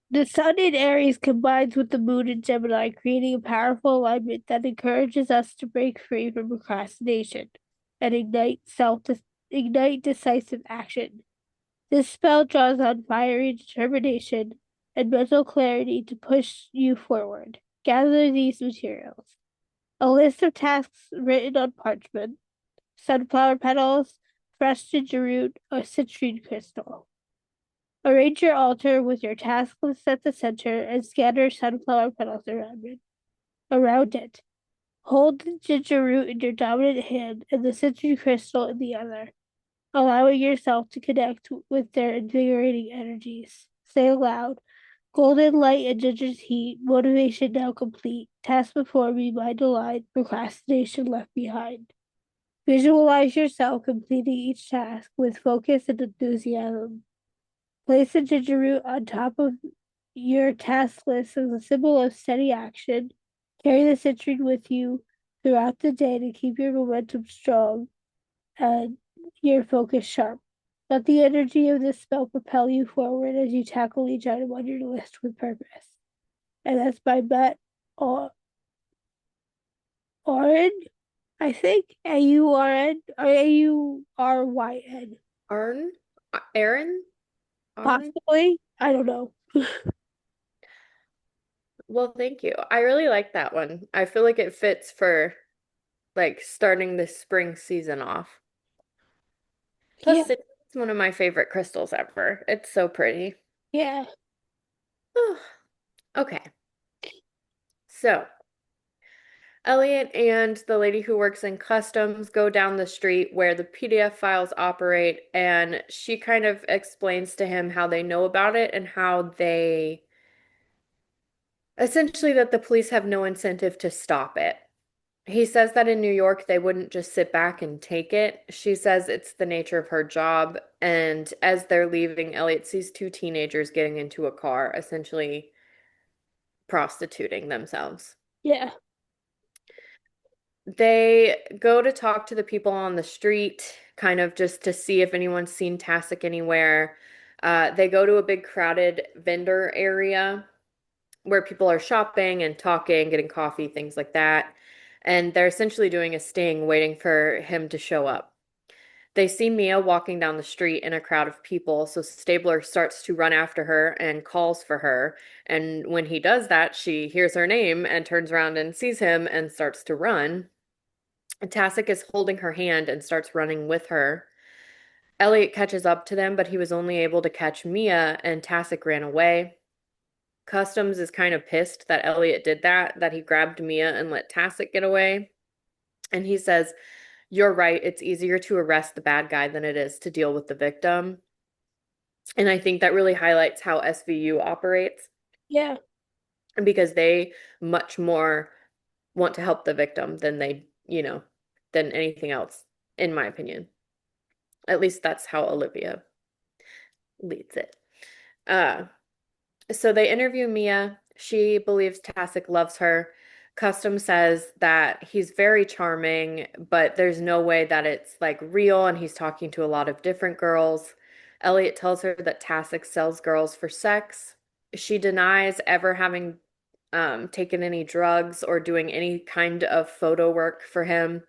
The sun in Aries combines with the moon in Gemini, creating a powerful alignment that encourages us to break free from procrastination and ignite decisive action. This spell draws on fiery determination and mental clarity to push you forward. Gather these materials: a list of tasks written on parchment, sunflower petals, fresh ginger root, or citrine crystal. Arrange your altar with your task list at the center and scatter sunflower petals around it. Hold the ginger root in your dominant hand and the citrine crystal in the other, allowing yourself to connect with their invigorating energies. Say aloud, golden light and ginger's heat, motivation now complete, task before me, mind aligned, procrastination left behind. Visualize yourself completing each task with focus and enthusiasm. Place the ginger root on top of your task list as a symbol of steady action. Carry the citrine with you throughout the day to keep your momentum strong and your focus sharp. Let the energy of this spell propel you forward as you tackle each item on your list with purpose. And that's by Bet Aurin, I think. Aurn or Auryn. Arn? Aaron? Arn? Possibly. I don't know. Well, thank you. I really like that one. I feel like it fits for like starting the spring season off. Yeah, Plus, it's one of my favorite crystals ever. It's so pretty. yeah. Okay, so Elliot and the lady who works in customs go down the street where the PDF files operate, and she kind of explains to him how they know about it and how they Essentially, that the police have no incentive to stop it. He says that in New York, they wouldn't just sit back and take it. She says it's the nature of her job. And as they're leaving, Elliot sees two teenagers getting into a car, essentially prostituting themselves. Yeah. They go to talk to the people on the street, kind of just to see if anyone's seen Tasek anywhere. They go to a big crowded vendor area where people are shopping and talking, getting coffee, things like that. And they're essentially doing a sting, waiting for him to show up. They see Mia walking down the street in a crowd of people, so Stabler starts to run after her and calls for her. And when he does that, she hears her name and turns around and sees him and starts to run. Tasek is holding her hand and starts running with her. Elliot catches up to them, but he was only able to catch Mia, and Tasek ran away. Customs is kind of pissed that Elliot did that, that he grabbed Mia and let Tasek get away. And he says, "You're right, it's easier to arrest the bad guy than it is to deal with the victim." And I think that really highlights how SVU operates Yeah. because they much more want to help the victim than than anything else, in my opinion. At least that's how Olivia leads it. Uh, so they interview Mia. She believes Tasek loves her. Custom says that he's very charming, but there's no way that it's like real, and he's talking to a lot of different girls. Elliot tells her that Tasek sells girls for sex. She denies ever having taken any drugs or doing any kind of photo work for him.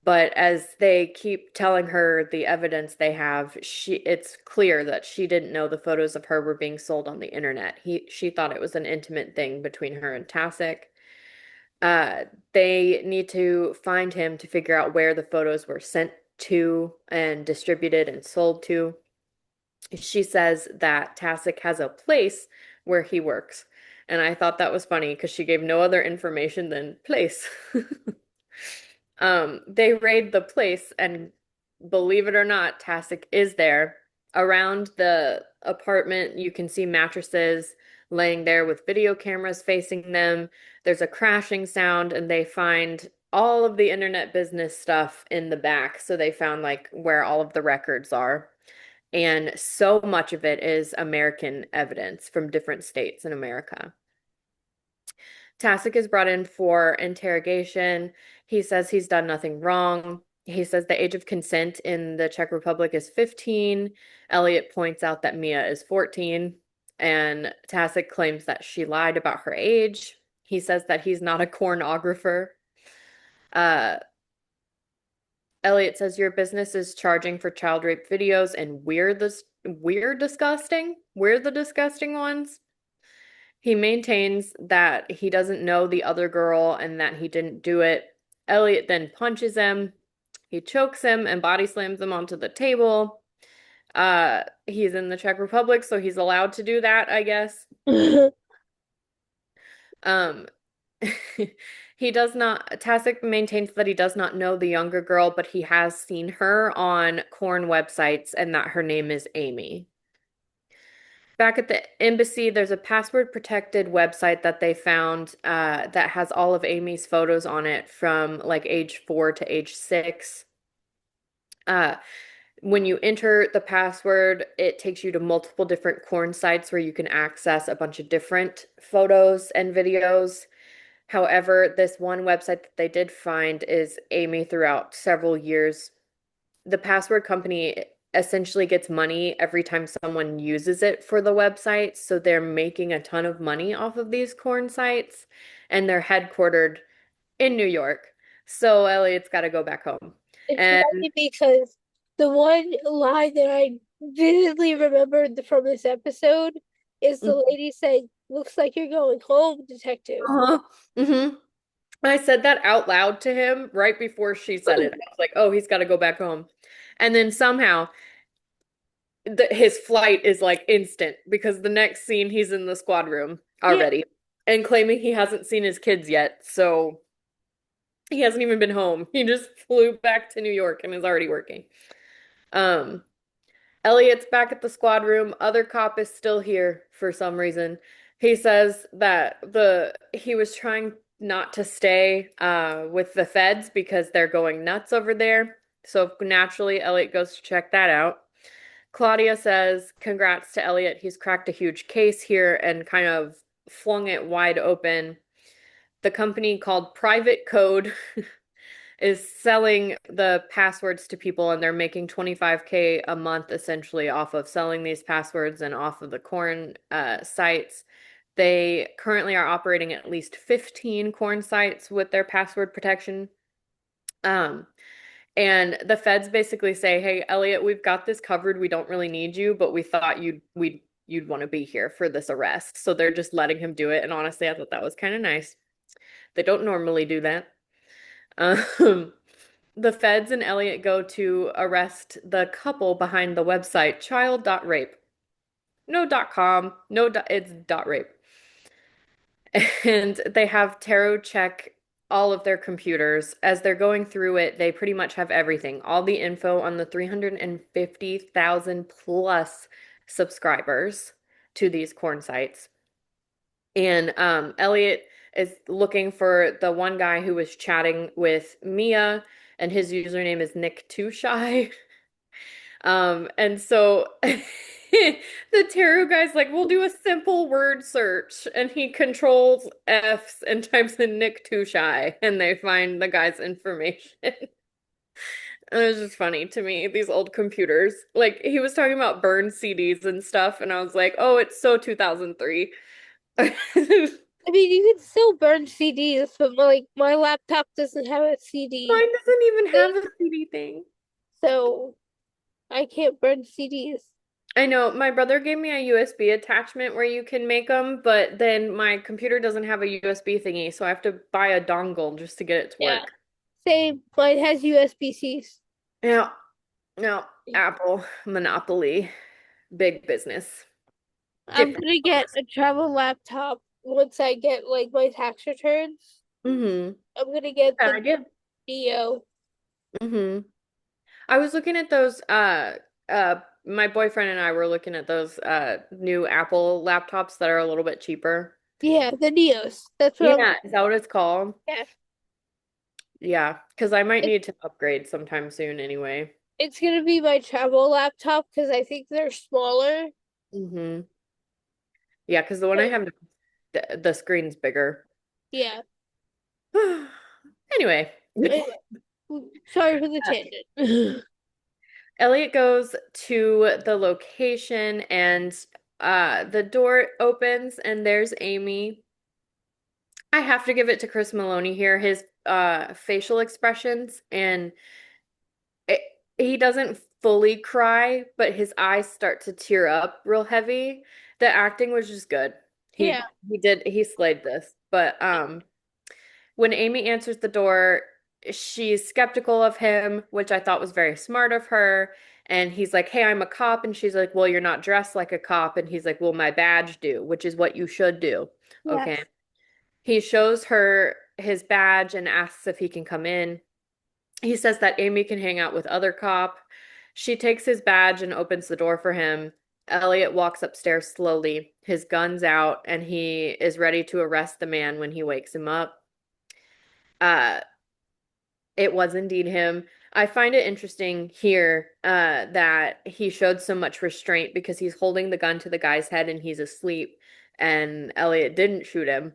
But as they keep telling her the evidence they have, it's clear that she didn't know the photos of her were being sold on the internet. She thought it was an intimate thing between her and Tasek. Uh, they need to find him to figure out where the photos were sent to and distributed and sold to. She says that Tasek has a place where he works. And I thought that was funny because she gave no other information than place. They raid the place, and believe it or not, Tasek is there. Around the apartment, you can see mattresses laying there with video cameras facing them. There's a crashing sound, and they find all of the internet business stuff in the back. So they found like where all of the records are. And so much of it is American evidence from different states in America. Tasek is brought in for interrogation. He says he's done nothing wrong. He says the age of consent in the Czech Republic is 15. Elliot points out that Mia is 14, and Tasek claims that she lied about her age. He says that he's not a pornographer. Uh, Elliot says your business is charging for child rape videos, and we're the disgusting ones. He maintains that he doesn't know the other girl and that he didn't do it. Elliot then punches him. He chokes him and body slams him onto the table. He's in the Czech Republic, so he's allowed to do that, I guess. Um, he does not, Tasek maintains that he does not know the younger girl, but he has seen her on corn websites and that her name is Amy. Back at the embassy, there's a password protected website that they found that has all of Amy's photos on it from like age 4 to age 6. Uh, when you enter the password, it takes you to multiple different corn sites where you can access a bunch of different photos and videos. However, this one website that they did find is Amy throughout several years. The password company essentially gets money every time someone uses it for the website. So they're making a ton of money off of these corn sites, and they're headquartered in New York. So Elliot's got to go back home. It's And funny because the one line that I vividly remembered from this episode is the lady saying, "Looks like you're going home, detective." uh-huh. hmm I said that out loud to him right before she said it. I was like, oh, he's got to go back home. And then somehow his flight is like instant because the next scene he's in the squad room Yeah. already and claiming he hasn't seen his kids yet. So he hasn't even been home. He just flew back to New York and is already working. Um, Elliot's back at the squad room. Other cop is still here for some reason. He says that the he was trying not to stay with the feds because they're going nuts over there. So naturally, Elliot goes to check that out. Claudia says, "Congrats to Elliot. He's cracked a huge case here and kind of flung it wide open." The company called Private Code is selling the passwords to people and they're making 25K a month essentially off of selling these passwords and off of the corn sites. They currently are operating at least 15 corn sites with their password protection. Um, and the feds basically say, "Hey, Elliot, we've got this covered. We don't really need you, but we thought you'd want to be here for this arrest." So they're just letting him do it. And honestly, I thought that was kind of nice. They don't normally do that. Um, the feds and Elliot go to arrest the couple behind the website child.rape. No .com, no it's .rape. And they have Tarot check all of their computers. As they're going through it, they pretty much have everything, all the info on the 350,000 plus subscribers to these corn sites. And Elliot is looking for the one guy who was chatting with Mia, and his username is Nick Too Shy. And so the tarot guy's like, "We'll do a simple word search," and he controls F's and types in Nick Too Shy, and they find the guy's information. And it was just funny to me, these old computers. Like he was talking about burned CDs and stuff, and I was like, "Oh, it's so 2003." I mean, you can still burn CDs, but like my laptop doesn't have a CD Mine doesn't even thing, have a CD thing. so I can't burn CDs. I know my brother gave me a USB attachment where you can make them, but then my computer doesn't have a USB thingy, so I have to buy a dongle just to get it to Yeah. work. Same. Mine has USB-Cs. Yeah, no, Apple monopoly, big business, I'm different. gonna get a travel laptop once I get like my tax returns. Mm-hmm. I'm gonna get Bad the idea. Neo. Mm-hmm. I was looking at those my boyfriend and I were looking at those new Apple laptops that are a little bit cheaper. Yeah, the Neos. That's what I'm. Yeah, is that what it's called? Yeah. Yeah, because I might It, need to upgrade sometime soon anyway. it's gonna be my travel laptop because I think they're smaller. Mm-hmm. Yeah, because the one I So, have, the screen's bigger. yeah. Anyway, Anyway, sorry for the tangent. Elliot goes to the location and the door opens and there's Amy. I have to give it to Chris Maloney here. His facial expressions and it, he doesn't fully cry, but his eyes start to tear up real heavy. The acting was just good. Yeah. He slayed this. But when Amy answers the door, she's skeptical of him, which I thought was very smart of her. And he's like, "Hey, I'm a cop." And she's like, "Well, you're not dressed like a cop." And he's like, "Well, my badge do, which is what you should do." Okay. Yes. He shows her his badge and asks if he can come in. He says that Amy can hang out with other cop. She takes his badge and opens the door for him. Elliot walks upstairs slowly, his gun's out, and he is ready to arrest the man when he wakes him up. Uh, it was indeed him. I find it interesting here that he showed so much restraint because he's holding the gun to the guy's head and he's asleep, and Elliot didn't shoot him.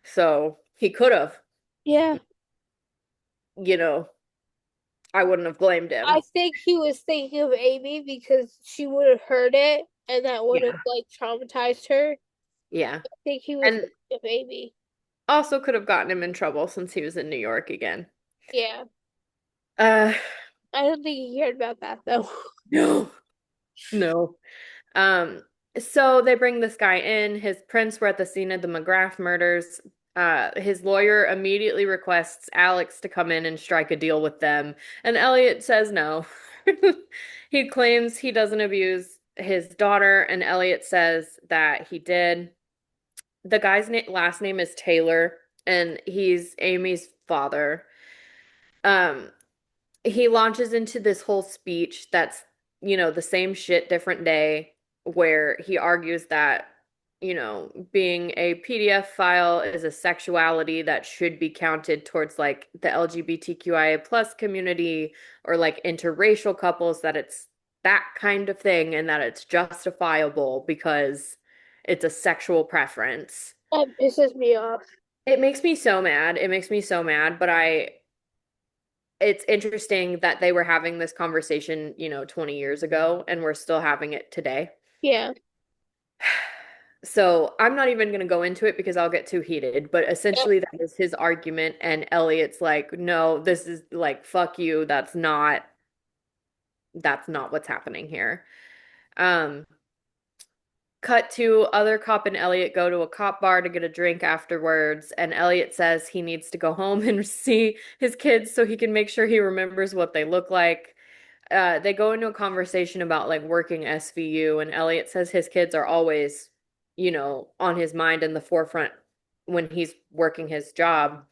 So he could have, Yeah. you know, I wouldn't have blamed I him. think he was thinking of Amy because she would have heard it and that would have Yeah. like traumatized her. Yeah. I think he was And thinking of Amy. also could have gotten him in trouble since he was in New York again. Yeah. Uh, I don't think he cared about that though. no, no. Um, so they bring this guy in. His prints were at the scene of the McGrath murders. His lawyer immediately requests Alex to come in and strike a deal with them, and Elliot says no. He claims he doesn't abuse his daughter, and Elliot says that he did. The guy's last name is Taylor, and he's Amy's father. Um, he launches into this whole speech that's, the same shit, different day, where he argues that being a PDF file is a sexuality that should be counted towards like the LGBTQIA plus community or like interracial couples, that it's that kind of thing and that it's justifiable because it's a sexual preference. That pisses me off. It makes me so mad. It makes me so mad, but it's interesting that they were having this conversation, 20 years ago and we're still having it today. Yeah. So I'm not even going to go into it because I'll get too heated, but essentially that is his argument. And Elliot's like, no, this is like, fuck you. That's not what's happening here. Um, Cut to other cop and Elliot go to a cop bar to get a drink afterwards, and Elliot says he needs to go home and see his kids so he can make sure he remembers what they look like. They go into a conversation about like working SVU, and Elliot says his kids are always, on his mind in the forefront when he's working his job.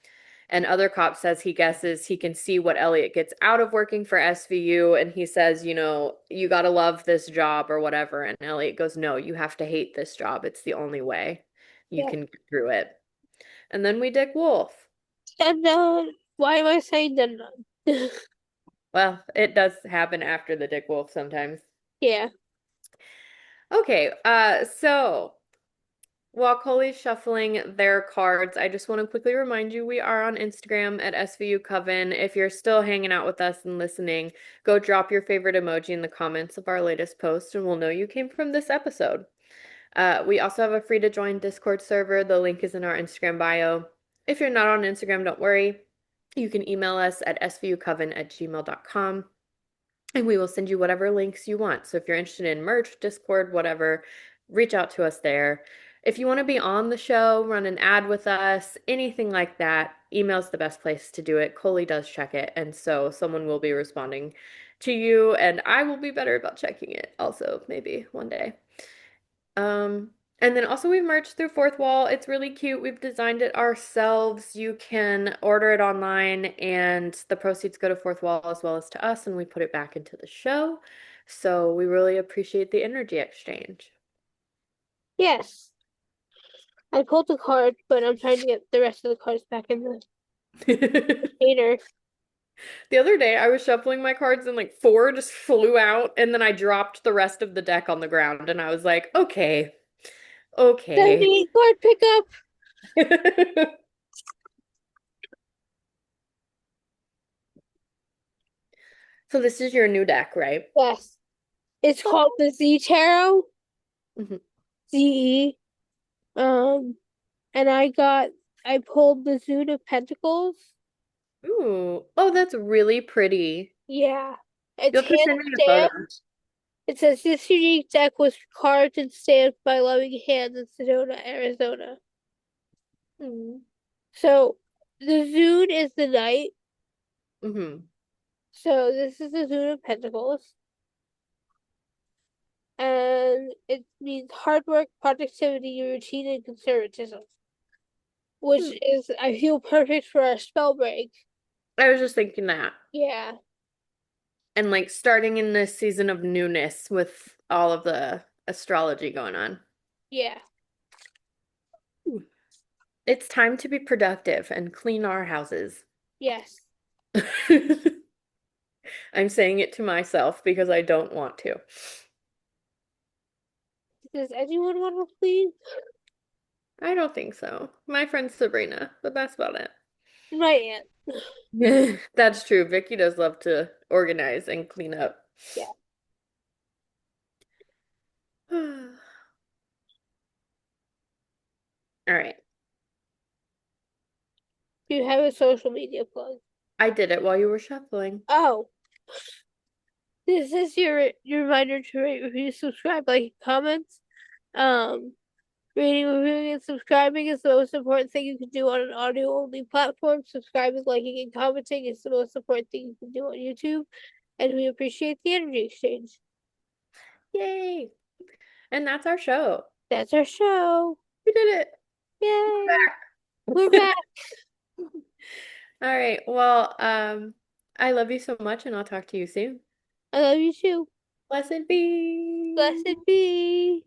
And other cop says he guesses he can see what Elliot gets out of working for SVU, and he says, you gotta love this job or whatever. And Elliot goes, no, you have to hate this job. It's the only way you Yeah. can get through it. And then we Dick Wolf. And why am I saying that? Well, it does happen after the Dick Wolf sometimes. Yeah. Okay, so while Koli's shuffling their cards, I just want to quickly remind you we are on Instagram at SVU Coven. If you're still hanging out with us and listening, go drop your favorite emoji in the comments of our latest post, and we'll know you came from this episode. We also have a free to join Discord server. The link is in our Instagram bio. If you're not on Instagram, don't worry. You can email us at svucoven@gmail.com and we will send you whatever links you want. So if you're interested in merch, Discord, whatever, reach out to us there. If you want to be on the show, run an ad with us, anything like that, email's the best place to do it. Koli does check it, and so someone will be responding to you, and I will be better about checking it also, maybe one day. Um, and then also we've merged through Fourth Wall. It's really cute. We've designed it ourselves. You can order it online and the proceeds go to Fourth Wall as well as to us, and we put it back into the show. So we really appreciate the energy exchange. Yes. I pulled the card, but I'm trying to get the rest of the cards back in the The container. other day I was shuffling my cards and like four just flew out, and then I dropped the rest of the deck on the ground and I was like, okay, okay. 78 card pickup. So this is your new deck, right? Yes. It's called the Z Tarot. Mhm. ZE. Um, and I pulled the Zoot of Pentacles. Ooh. Oh, that's really pretty. Yeah. It's You'll have to hand send me a photo. stamped. It says this unique deck was carved and stamped by loving hands in Sedona, Arizona. Mm. So the Zoot is the knight. Hmm. So this is the Zoot of Pentacles. And it means hard work, productivity, routine, and conservatism, which is, I feel, perfect for our spell break. I was just thinking that. Yeah, And like starting in this season of newness with all of the astrology going on. yeah, Ooh. It's time to be productive and clean our houses. yes. I'm saying it to myself because I don't want to. Does anyone want to please? I don't think so. My friend Sabrina, but that's about it. My aunt. That's true. Vicky does love to organize and clean up. Yeah. All right. Do you have a social media plug? I did it while you were shuffling. Oh, this is your reminder to rate, review, subscribe, like, comments. Um, Rating, reviewing, and subscribing is the most important thing you can do on an audio-only platform. Subscribing, liking, and commenting is the most important thing you can do on YouTube. And we appreciate the energy exchange. Yay. And that's our show. That's our show. We did it. Yay! We're We're back. back. All right. Well, I love you so much and I'll talk to you soon. I love you too. Blessed be. Blessed be.